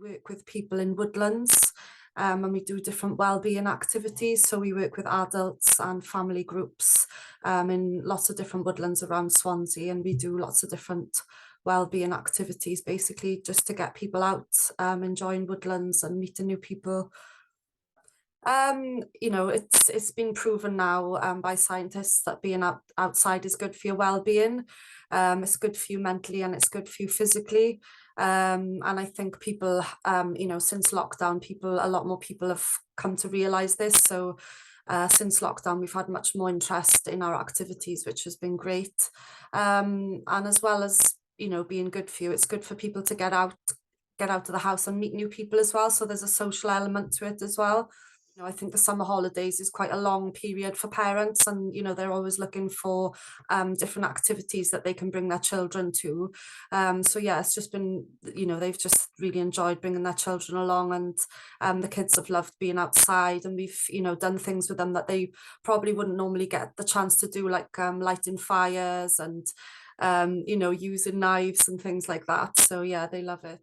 work with people in woodlands, and we do different wellbeing activities. So we work with adults and family groups in lots of different woodlands around Swansea, and we do lots of different wellbeing activities, basically just to get people out, enjoying woodlands and meeting new people. It's been proven now by scientists that being outside is good for your well-being. It's good for you mentally and it's good for you physically. And I think people, since lockdown, a lot more people have come to realize this. So since lockdown, we've had much more interest in our activities, which has been great. And as well as, being good for you, it's good for people to get out of the house and meet new people as well. So there's a social element to it as well. I think the summer holidays is quite a long period for parents, and they're always looking for different activities that they can bring their children to. So yeah, it's just been, they've just really enjoyed bringing their children along, and the kids have loved being outside, and we've done things with them that they probably wouldn't normally get the chance to do, like lighting fires and using knives and things like that. So yeah, they love it.